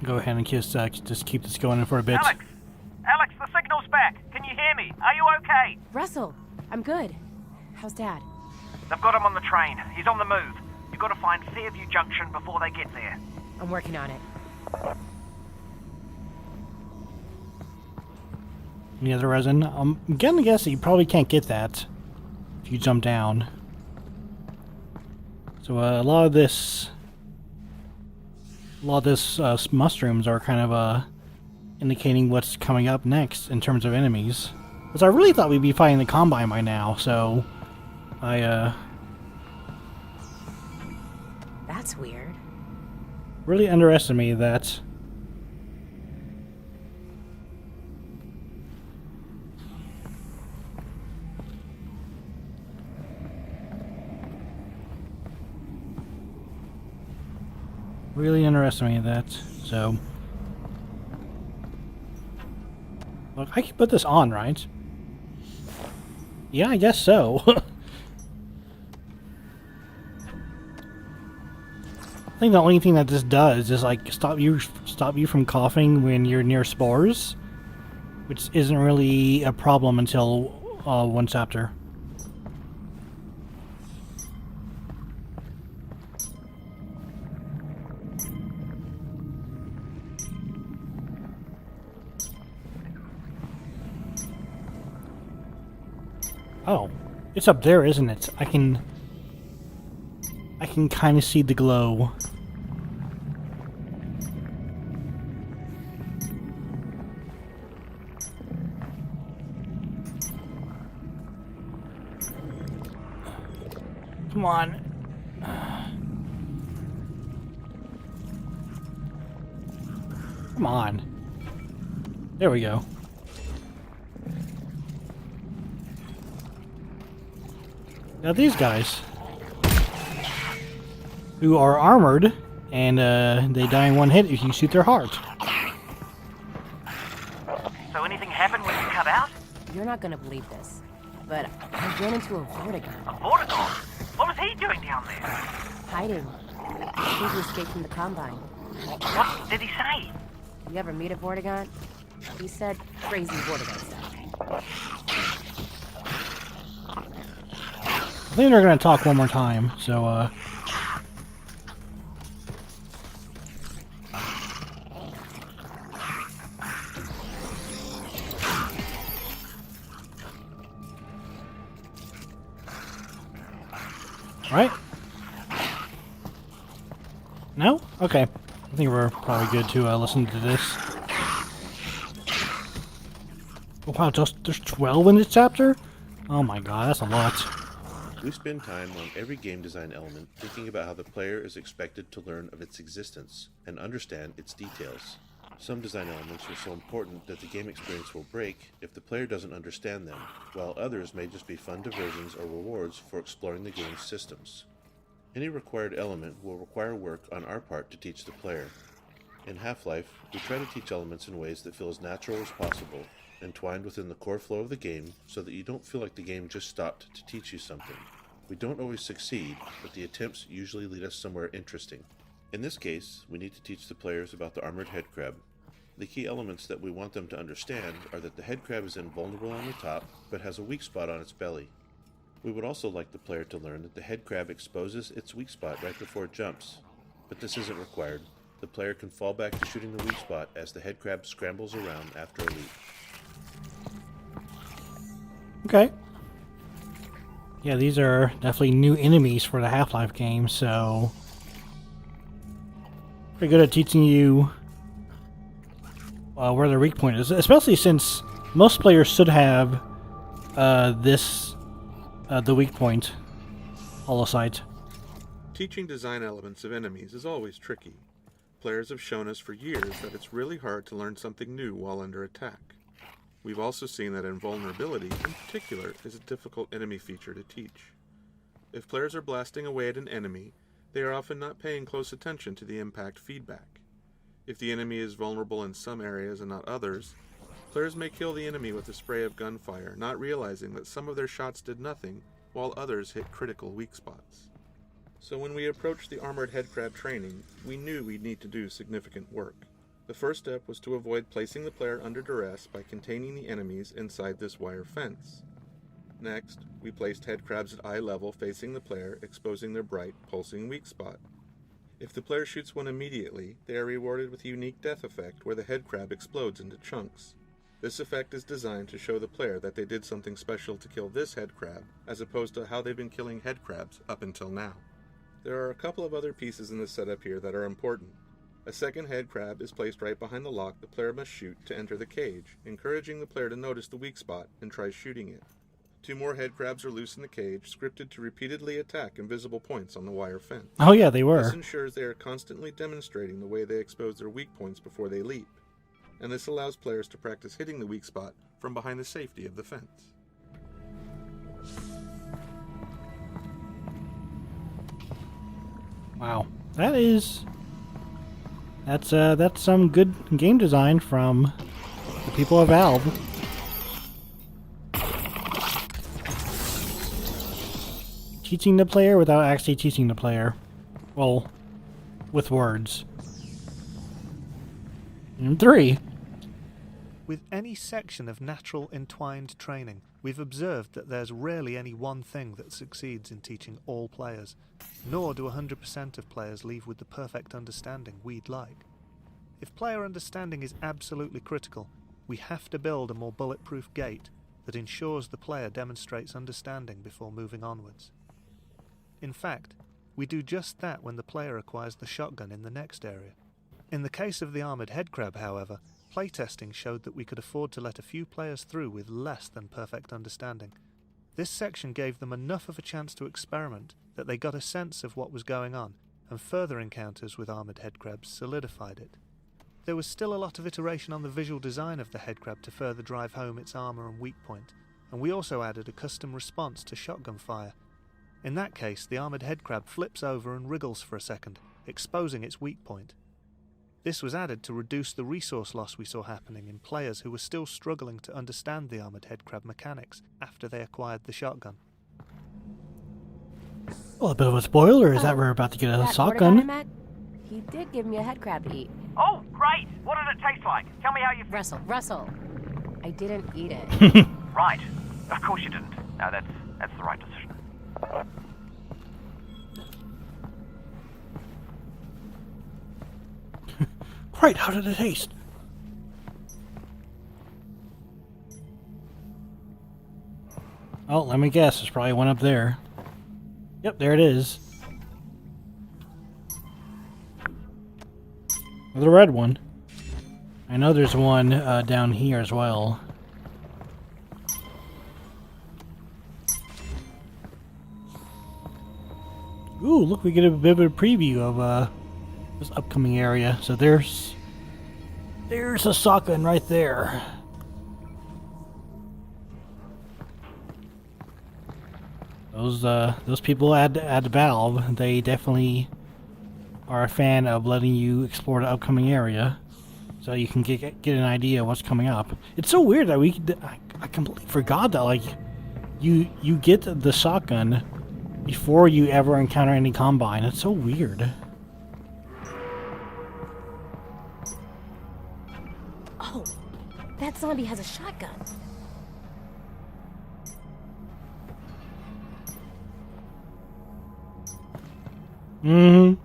go ahead and just keep this going for a bit. Alyx! Alyx, the signal's back. Can you hear me? Are you okay? Russell, I'm good. How's Dad? They've got him on the train. He's on the move. You've got to find Fairview Junction before they get there. I'm working on it. Any other resin? I'm gonna guess that you probably can't get that if you jump down. So a lot of this mushrooms are kind of indicating what's coming up next in terms of enemies. Because I really thought we'd be fighting the Combine by now, so That's weird. really underestimated that. Really underestimated that, so... Look, I can put this on, right? Yeah, I guess so. I think the only thing that this does is, like, stop you from coughing when you're near spores, which isn't really a problem until one chapter. Oh, it's up there, isn't it? I can kind of see the glow. Come on. Come on. There we go. Now these guys, who are armored, and they die in one hit if you shoot their heart. So anything happened when you cut out? You're not gonna believe this, but I ran into a Vortigern. A Vortigern? What was he doing down there? Hiding. I think he escaped from the Combine. What did he say? You ever meet a Vortigern? He said crazy Vortigern stuff. I think they're going to talk one more time, so, Right? No? Okay. I think we're probably good to listen to this. Oh, wow, there's 12 in this chapter? Oh my god, that's a lot. We spend time on every game design element thinking about how the player is expected to learn of its existence and understand its details. Some design elements are so important that the game experience will break if the player doesn't understand them, while others may just be fun diversions or rewards for exploring the game's systems. Any required element will require work on our part to teach the player. In Half-Life, we try to teach elements in ways that feel as natural as possible, entwined within the core flow of the game so that you don't feel like the game just stopped to teach you something. We don't always succeed, but the attempts usually lead us somewhere interesting. In this case, we need to teach the players about the armored headcrab. The key elements that we want them to understand are that the headcrab is invulnerable on the top, but has a weak spot on its belly. We would also like the player to learn that the headcrab exposes its weak spot right before it jumps, but this isn't required. The player can fall back to shooting the weak spot as the headcrab scrambles around after a leap. Okay. Yeah, these are definitely new enemies for the Half-Life game, so... pretty good at teaching you where their weak point is, especially since most players should have the weak point holosight. Teaching design elements of enemies is always tricky. Players have shown us for years that it's really hard to learn something new while under attack. We've also seen that invulnerability, in particular, is a difficult enemy feature to teach. If players are blasting away at an enemy, they are often not paying close attention to the impact feedback. If the enemy is vulnerable in some areas and not others, players may kill the enemy with a spray of gunfire, not realizing that some of their shots did nothing, while others hit critical weak spots. So when we approached the armored headcrab training, we knew we'd need to do significant work. The first step was to avoid placing the player under duress by containing the enemies inside this wire fence. Next, we placed head crabs at eye level facing the player, exposing their bright, pulsing weak spot. If the player shoots one immediately, they are rewarded with a unique death effect where the head crab explodes into chunks. This effect is designed to show the player that they did something special to kill this head crab, as opposed to how they've been killing head crabs up until now. There are a couple of other pieces in the setup here that are important. A second head crab is placed right behind the lock the player must shoot to enter the cage, encouraging the player to notice the weak spot and try shooting it. 2 more head crabs are loose in the cage, scripted to repeatedly attack invisible points on the wire fence. Oh yeah, they were. This ensures they are constantly demonstrating the way they expose their weak points before they leap, and this allows players to practice hitting the weak spot from behind the safety of the fence. Wow, that's some good game design from the people of Valve. Teaching the player without actually teaching the player. Well, with words. And 3. With any section of natural entwined training, we've observed that there's rarely any one thing that succeeds in teaching all players, nor do 100% of players leave with the perfect understanding we'd like. If player understanding is absolutely critical, we have to build a more bulletproof gate that ensures the player demonstrates understanding before moving onwards. In fact, we do just that when the player acquires the shotgun in the next area. In the case of the armoured headcrab, however, playtesting showed that we could afford to let a few players through with less than perfect understanding. This section gave them enough of a chance to experiment that they got a sense of what was going on, and further encounters with armoured headcrabs solidified it. There was still a lot of iteration on the visual design of the headcrab to further drive home its armour and weak point, and we also added a custom response to shotgun fire. In that case, the armoured headcrab flips over and wriggles for a second, exposing its weak point. This was added to reduce the resource loss we saw happening in players who were still struggling to understand the armoured headcrab mechanics after they acquired the shotgun. Well, a bit of a spoiler is that we're about to get a That shotgun. Vortigaunt I met, he did give me a head crab to eat. Oh, great! What did it taste like? Tell me how you... Russell. I didn't eat it. Right. Of course you didn't. No, that's the right decision. Right, how did it taste? Oh, let me guess. There's probably one up there. Yep, there it is. The red one. I know there's one down here as well. Ooh, look, we get a bit of a preview of this upcoming area. So there's a shotgun right there. Those people at Valve, they definitely are a fan of letting you explore the upcoming area, so you can get an idea of what's coming up. It's so weird that I completely forgot that like you get the shotgun before you ever encounter any combine. It's so weird. Oh, that zombie has a shotgun. Mm-hmm.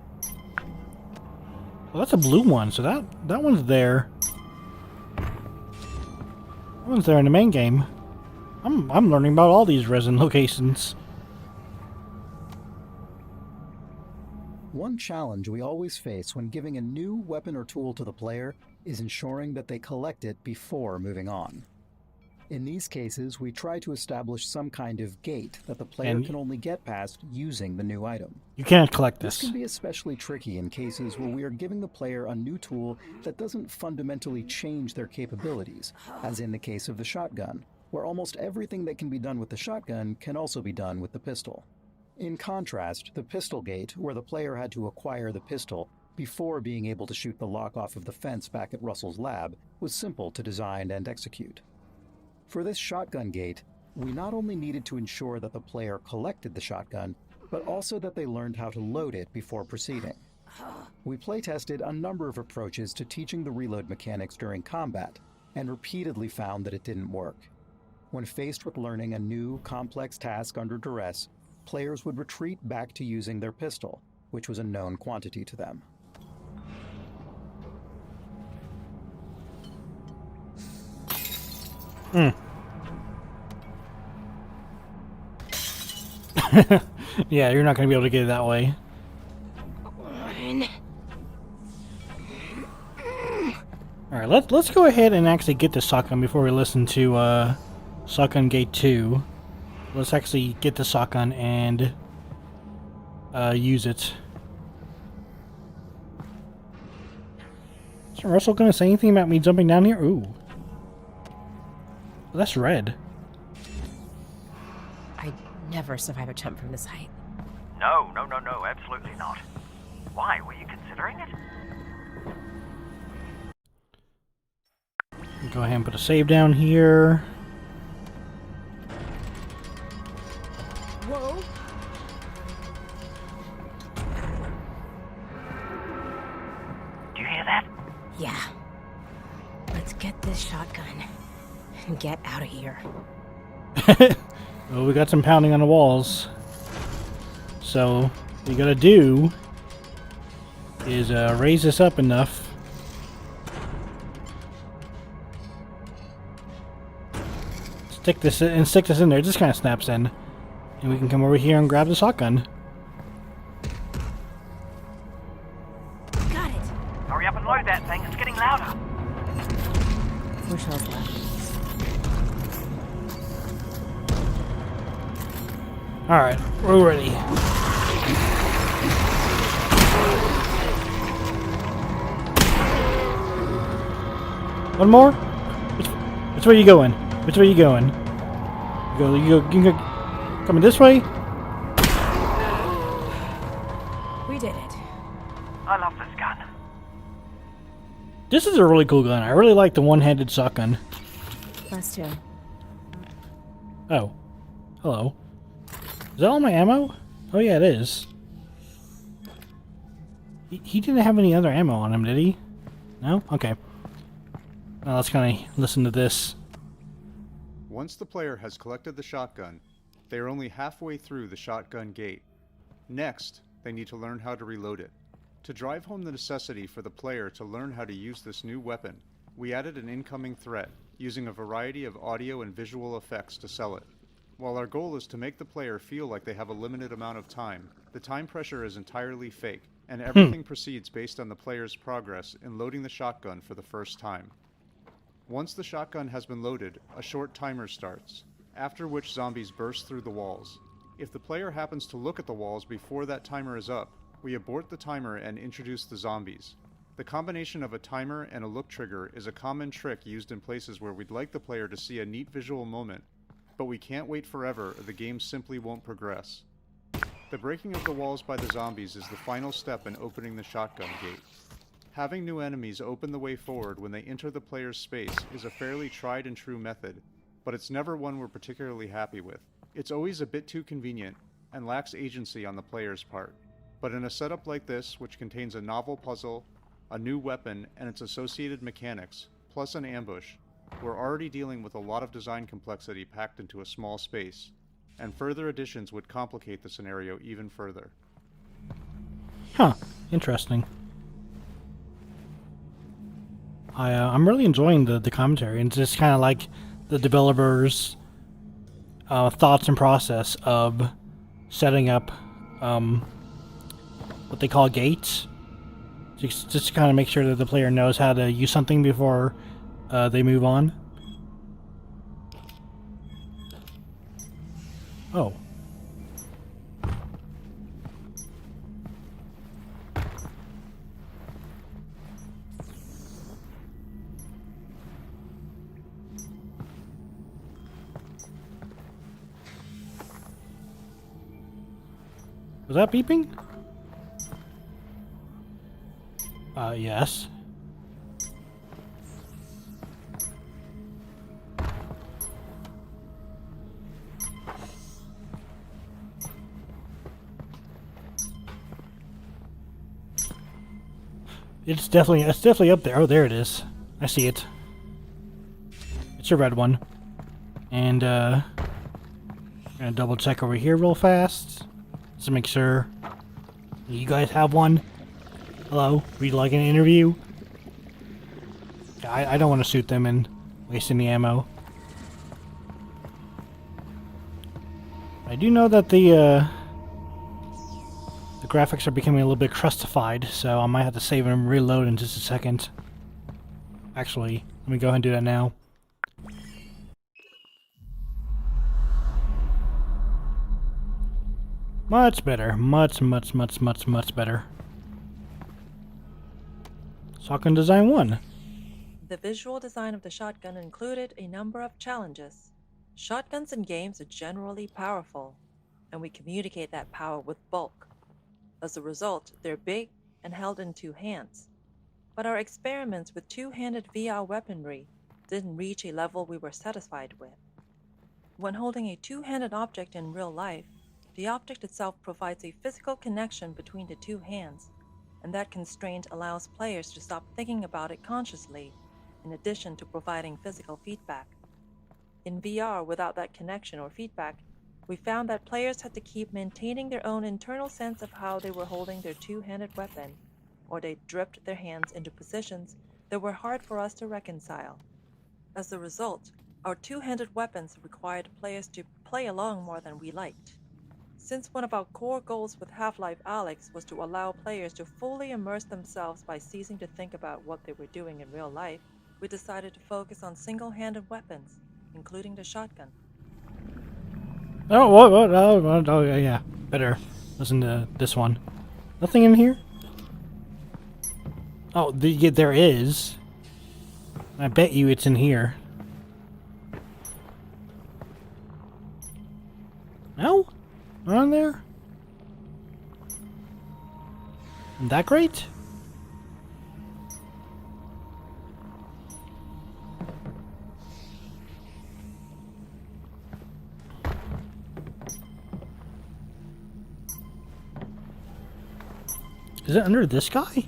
Well, that's a blue one, so that one's there. That one's there in the main game. I'm learning about all these resin locations. One challenge we always face when giving a new weapon or tool to the player is ensuring that they collect it before moving on. In these cases, we try to establish some kind of gate that the player can only get past using the new item. You can't collect This this. can be especially tricky in cases where we are giving the player a new tool that doesn't fundamentally change their capabilities, as in the case of the shotgun, where almost everything that can be done with the shotgun can also be done with the pistol. In contrast, the pistol gate, where the player had to acquire the pistol before being able to shoot the lock off of the fence back at Russell's lab, was simple to design and execute. For this shotgun gate, we not only needed to ensure that the player collected the shotgun, but also that they learned how to load it before proceeding. We playtested a number of approaches to teaching the reload mechanics during combat, and repeatedly found that it didn't work. When faced with learning a new, complex task under duress, players would retreat back to using their pistol, which was a known quantity to them. Yeah, you're not going to be able to get it that way. Alright, let's go ahead and actually get the shotgun before we listen to Shotgun Gate 2. Let's actually get the shotgun and use it. Is Russell going to say anything about me jumping down here? Ooh. That's red. I'd never survive a jump from this height. No, absolutely not. Why? Were you considering it? Go ahead and put a save down here. Whoa! Do you hear that? Yeah. Let's get this shotgun and get out of here. Well, we got some pounding on the walls. So, what you gotta do is raise this up enough. Stick this in there. It just kind of snaps in. And we can come over here and grab the shotgun. Got it! Hurry up and load that thing. It's getting louder. 4 shells left. Alright, we're ready. One more? Which way are you going? Which way are you going? You go coming this way? We did it. I love this gun. This is a really cool gun. I really like the one-handed shotgun. Us too. Oh. Hello. Is that all my ammo? Oh yeah, it is. He didn't have any other ammo on him, did he? No? Okay. Well, let's kind of listen to this. Once the player has collected the shotgun, they are only halfway through the shotgun gate. Next, they need to learn how to reload it. To drive home the necessity for the player to learn how to use this new weapon, we added an incoming threat, using a variety of audio and visual effects to sell it. While our goal is to make the player feel like they have a limited amount of time, the time pressure is entirely fake, and everything proceeds based on the player's progress in loading the shotgun for the first time. Once the shotgun has been loaded, a short timer starts, after which zombies burst through the walls. If the player happens to look at the walls before that timer is up, we abort the timer and introduce the zombies. The combination of a timer and a look trigger is a common trick used in places where we'd like the player to see a neat visual moment, but we can't wait forever or the game simply won't progress. The breaking of the walls by the zombies is the final step in opening the shotgun gate. Having new enemies open the way forward when they enter the player's space is a fairly tried and true method, but it's never one we're particularly happy with. It's always a bit too convenient and lacks agency on the player's part. But in a setup like this, which contains a novel puzzle, a new weapon, and its associated mechanics, plus an ambush, we're already dealing with a lot of design complexity packed into a small space, and further additions would complicate the scenario even further. Huh. Interesting. I'm really enjoying the commentary, and it's just kind of like the developers' thoughts and process of setting up what they call gates, just to kind of make sure that the player knows how to use something before they move on. Oh. Was that beeping? Yes. It's definitely up there. Oh, there it is. I see it. It's a red one. And gonna double check over here real fast just to make sure you guys have one. Hello, would you like an interview? I don't want to shoot them and waste any ammo. I do know that the graphics are becoming a little bit crustified, so I might have to save and reload in just a second. Actually, let me go ahead and do that now. Much better. Much better. Shotgun Design 1. The visual design of the shotgun included a number of challenges. Shotguns in games are generally powerful, and we communicate that power with bulk. As a result, they're big and held in two hands. But our experiments with two-handed VR weaponry didn't reach a level we were satisfied with. When holding a two-handed object in real life, the object itself provides a physical connection between the two hands, and that constraint allows players to stop thinking about it consciously, in addition to providing physical feedback. In VR, without that connection or feedback, we found that players had to keep maintaining their own internal sense of how they were holding their two-handed weapon, or they dripped their hands into positions that were hard for us to reconcile. As a result, our two-handed weapons required players to play along more than we liked. Since one of our core goals with Half-Life Alyx was to allow players to fully immerse themselves by ceasing to think about what they were doing in real life, we decided to focus on single-handed weapons, including the shotgun. Oh, what? Oh, yeah. Better listen to this one. Nothing in here? Oh, yeah, there is. I bet you it's in here. No? Not on there? Isn't that great? Is it under this guy?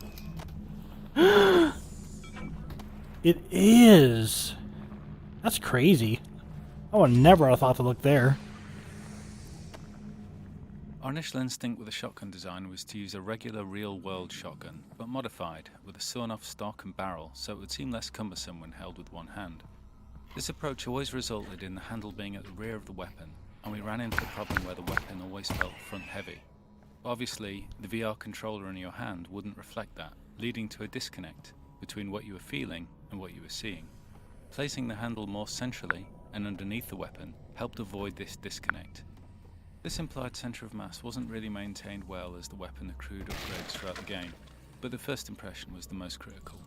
It is. That's crazy. I would never have thought to look there. Our initial instinct with the shotgun design was to use a regular real-world shotgun, but modified, with a sawn-off stock and barrel so it would seem less cumbersome when held with one hand. This approach always resulted in the handle being at the rear of the weapon, and we ran into the problem where the weapon always felt front-heavy. Obviously, the VR controller in your hand wouldn't reflect that, leading to a disconnect between what you were feeling and what you were seeing. Placing the handle more centrally and underneath the weapon helped avoid this disconnect. This implied centre of mass wasn't really maintained well as the weapon accrued upgrades throughout the game, but the first impression was the most critical.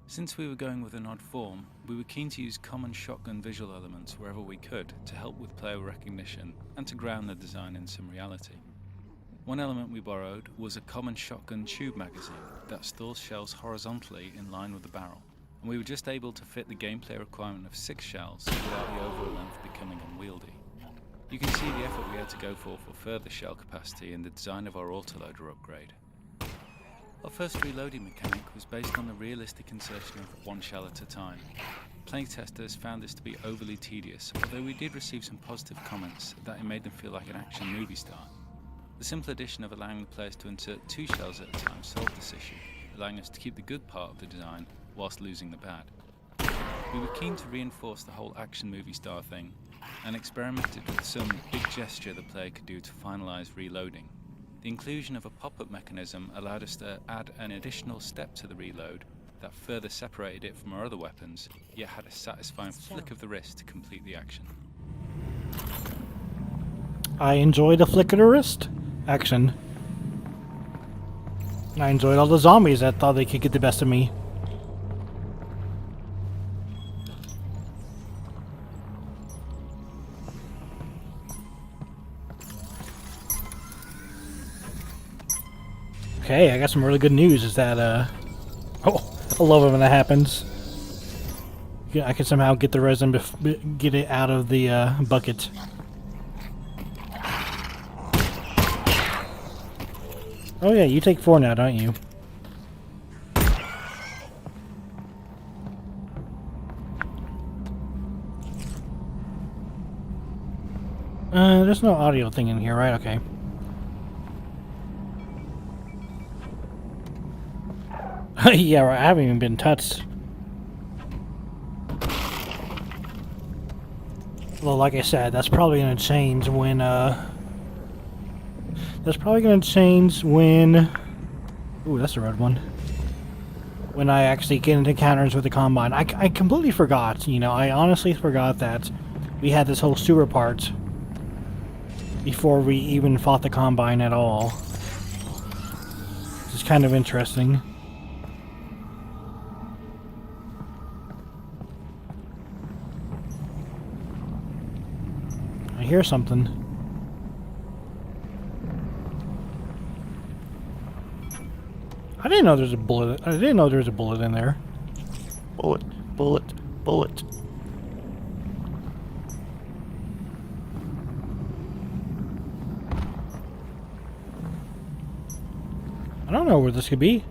Since we were going with an odd form, we were keen to use common shotgun visual elements wherever we could to help with player recognition and to ground the design in some reality. One element we borrowed was a common shotgun tube magazine that stores shells horizontally in line with the barrel, and we were just able to fit the gameplay requirement of 6 shells without the overall length becoming unwieldy. You can see the effort we had to go for further shell capacity in the design of our autoloader upgrade. Our first reloading mechanic was based on the realistic insertion of 1 shell at a time. Playtesters found this to be overly tedious, although we did receive some positive comments that it made them feel like an action movie star. The simple addition of allowing the players to insert 2 shells at a time solved this issue, allowing us to keep the good part of the design whilst losing the bad. We were keen to reinforce the whole action movie star thing, and experimented with some big gesture the player could do to finalise reloading. The inclusion of a pop-up mechanism allowed us to add an additional step to the reload that further separated it from our other weapons, yet had a satisfying flick of the wrist to complete the action. I enjoyed the flick of the wrist action. I enjoyed all the zombies that thought they could get the best of me. Okay, I got some really good news. Is that, oh, I love it when that happens. Yeah, I can somehow get the resin, get it out of the, bucket. Oh yeah, you take 4 now, don't you? There's no audio thing in here, right? Okay. Yeah, right, I haven't even been touched. Well, like I said, that's probably gonna change when, That's probably gonna change when... Ooh, that's the red one. When I actually get into encounters with the Combine. I completely forgot, you know, I honestly forgot that we had this whole sewer part before we even fought the Combine at all. Which is kind of interesting. I hear something. I didn't know there's a bullet. I didn't know there was a bullet in there. Bullet, bullet, bullet. I don't know where this could be.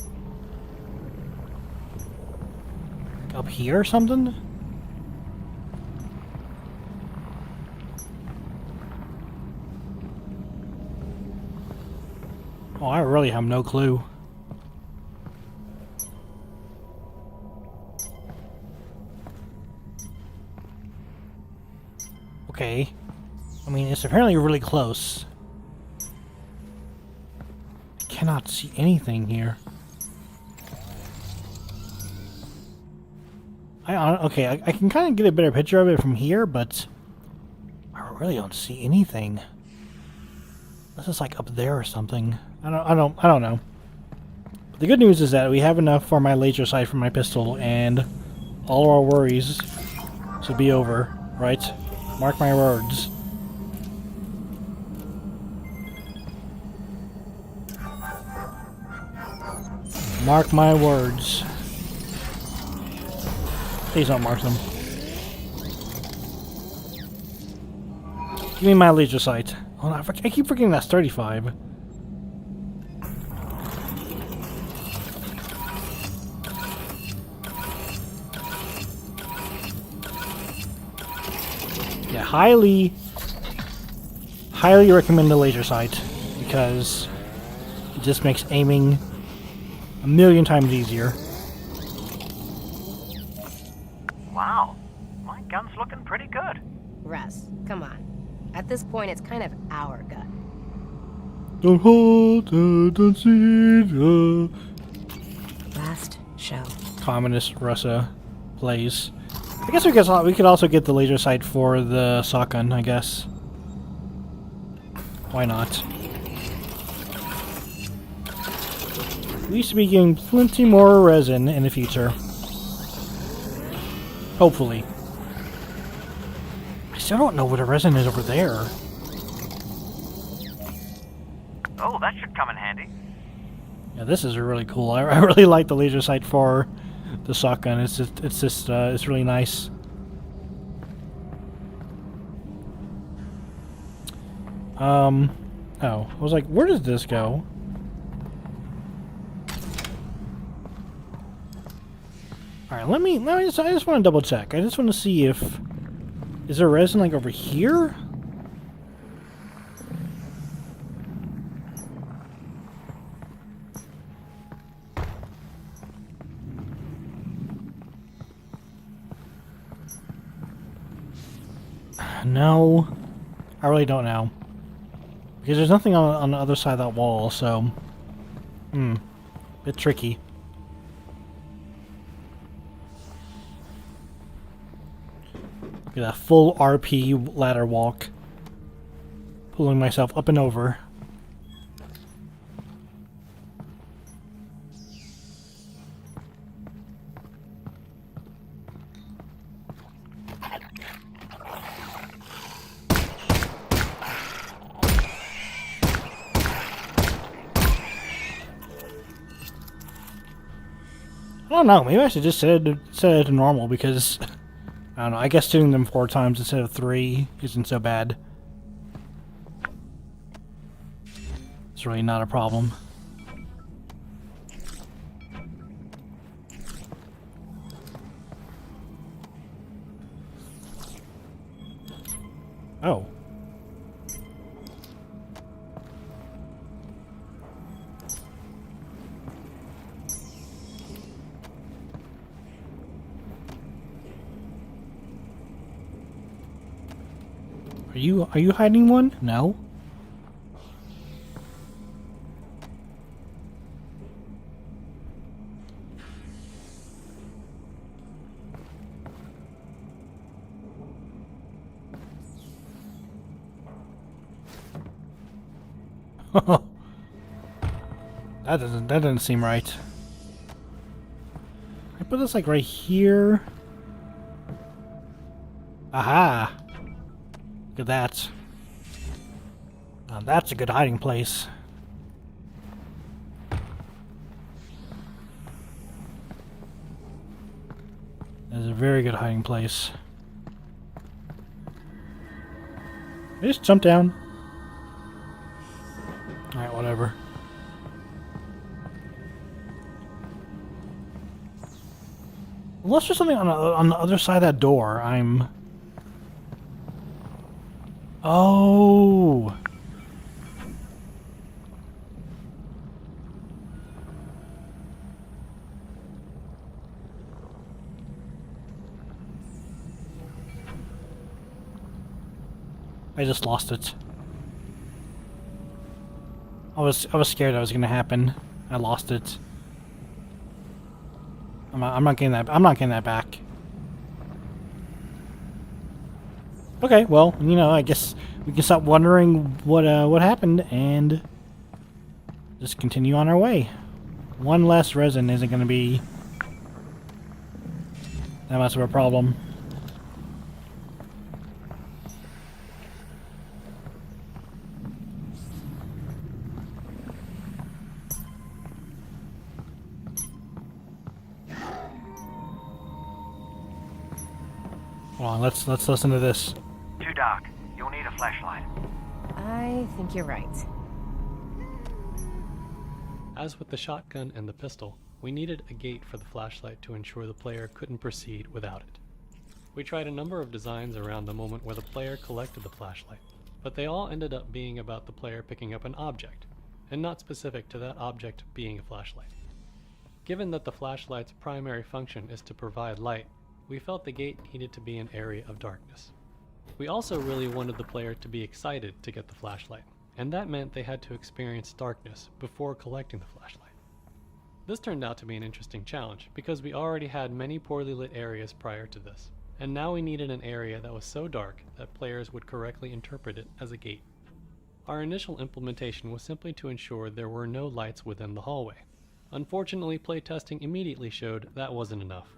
Up here or something? Oh, I really have no clue. Okay. I mean, it's apparently really close. I cannot see anything here. Okay, I can kind of get a better picture of it from here, but I really don't see anything. This is like up there or something. I don't know. But the good news is that we have enough for my laser sight for my pistol, and all our worries should be over, right? Mark my words. Mark my words. Please don't mark them. Give me my laser sight. Oh, no, I keep forgetting that's 35. Yeah, highly recommend the laser sight because it just makes aiming a million times easier. Wow, my gun's looking pretty good. Russ, come on. At this point, it's kind of our gun. Don't hold it, don't see it. Last show. Communist Russia plays. I guess we could also get the laser sight for the shotgun, I guess. Why not? We should be getting plenty more resin in the future. Hopefully. I still don't know what the resin is over there. Oh, that should come in handy. Yeah, this is really cool. I really like the laser sight for the shotgun. It's really nice. Oh, I was like, where does this go? All right, I just want to double check. I just want to see if is there resin like over here? No, I really don't know. Because there's nothing on the other side of that wall, so... bit tricky. Get a full RP ladder walk. Pulling myself up and over. I don't know, maybe I should just set it to normal because, I don't know, I guess shooting them 4 times instead of 3 isn't so bad. It's really not a problem. Oh. Are you hiding one? No. That doesn't seem right. I put this like right here. Aha! Look at that. Now that's a good hiding place. That's a very good hiding place. I just jump down. Alright, whatever. Unless there's something on the other side of that door, I'm... Oh! I just lost it. I was scared that was gonna happen. I lost it. I'm not getting that. I'm not getting that back. Okay, well, you know, I guess we can stop wondering what happened and just continue on our way. One less resin isn't going to be that much of a problem. Hold on, let's listen to this. Too dark. You'll need a flashlight. I think you're right. As with the shotgun and the pistol, we needed a gate for the flashlight to ensure the player couldn't proceed without it. We tried a number of designs around the moment where the player collected the flashlight, but they all ended up being about the player picking up an object, and not specific to that object being a flashlight. Given that the flashlight's primary function is to provide light, we felt the gate needed to be an area of darkness. We also really wanted the player to be excited to get the flashlight, and that meant they had to experience darkness before collecting the flashlight. This turned out to be an interesting challenge, because we already had many poorly lit areas prior to this, and now we needed an area that was so dark that players would correctly interpret it as a gate. Our initial implementation was simply to ensure there were no lights within the hallway. Unfortunately, playtesting immediately showed that wasn't enough.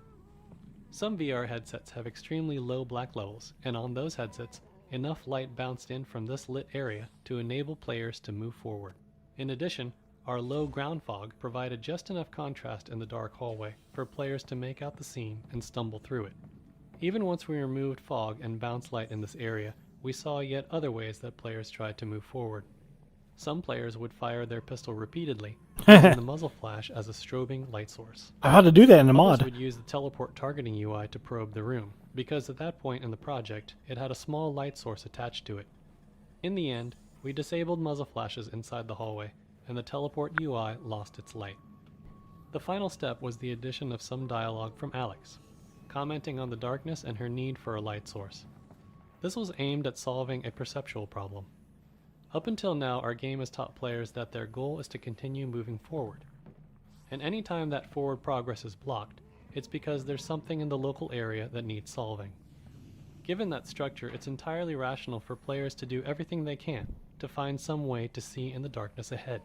Some VR headsets have extremely low black levels, and on those headsets, enough light bounced in from this lit area to enable players to move forward. In addition, our low ground fog provided just enough contrast in the dark hallway for players to make out the scene and stumble through it. Even once we removed fog and bounce light in this area, we saw yet other ways that players tried to move forward. Some players would fire their pistol repeatedly, using the muzzle flash as a strobing light source. I had to do that in the Others mod. would use the teleport targeting UI to probe the room, because at that point in the project, it had a small light source attached to it. In the end, we disabled muzzle flashes inside the hallway, and the teleport UI lost its light. The final step was the addition of some dialogue from Alyx, commenting on the darkness and her need for a light source. This was aimed at solving a perceptual problem. Up until now, our game has taught players that their goal is to continue moving forward. And any time that forward progress is blocked, it's because there's something in the local area that needs solving. Given that structure, it's entirely rational for players to do everything they can to find some way to see in the darkness ahead.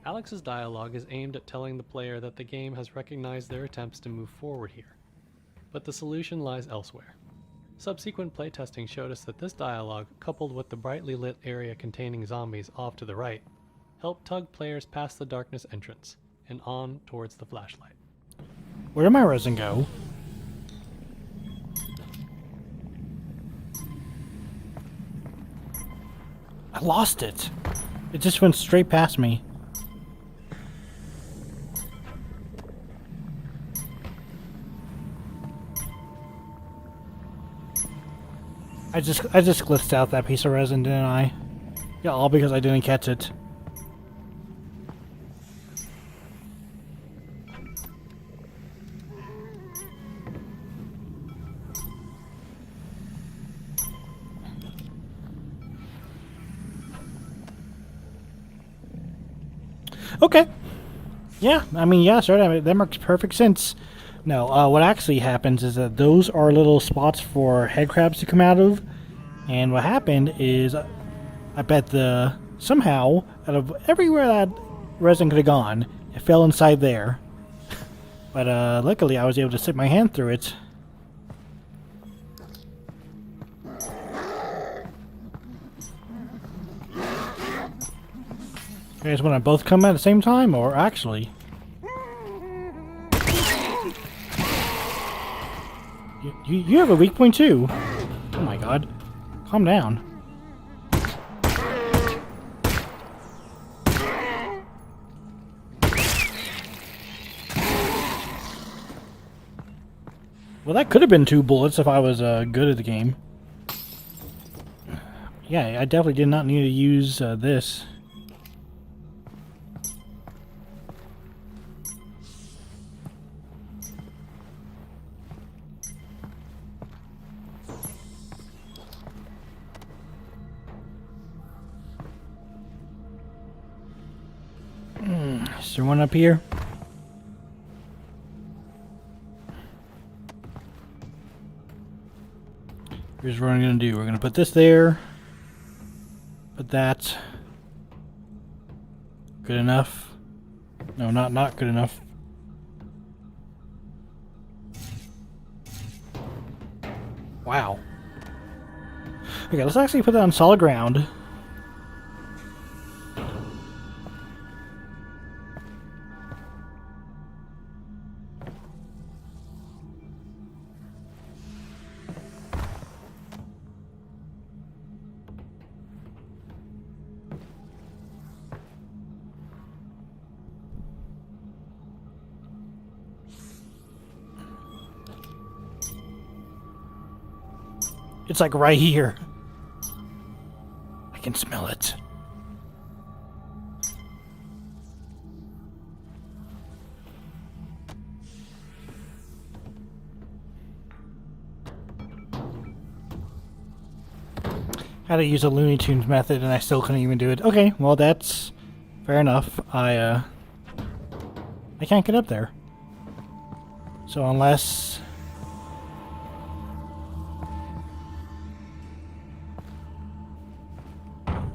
Alyx's dialogue is aimed at telling the player that the game has recognized their attempts to move forward here, but the solution lies elsewhere. Subsequent playtesting showed us that this dialogue, coupled with the brightly lit area containing zombies off to the right, helped tug players past the darkness entrance and on towards the flashlight. Where did my resin go? I lost it. It just went straight past me. I just glitched out that piece of resin, didn't I? Yeah, all because I didn't catch it. Okay. Yeah, I mean, yeah, sure, that makes perfect sense. No, what actually happens is that those are little spots for head crabs to come out of, and what happened is, I bet somehow, out of everywhere that resin could have gone, it fell inside there. But luckily I was able to stick my hand through it. You guys want to both come at the same time, or actually? You have a weak point too. Oh my god. Calm down. Well, that could have been 2 bullets if I was good at the game. Yeah, I definitely did not need to use this. Is there one up here? Here's what I'm going to do. We're going to put this there. Put that. Good enough. No, not good enough. Wow. Okay, let's actually put that on solid ground. It's like right here. I can smell it. Had to use a Looney Tunes method and I still couldn't even do it. Okay, well that's fair enough. I can't get up there. So unless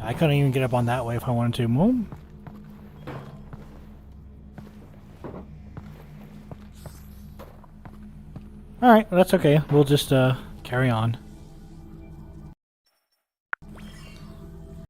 I couldn't even get up on that way if I wanted to. Well, alright, that's okay. We'll just carry on.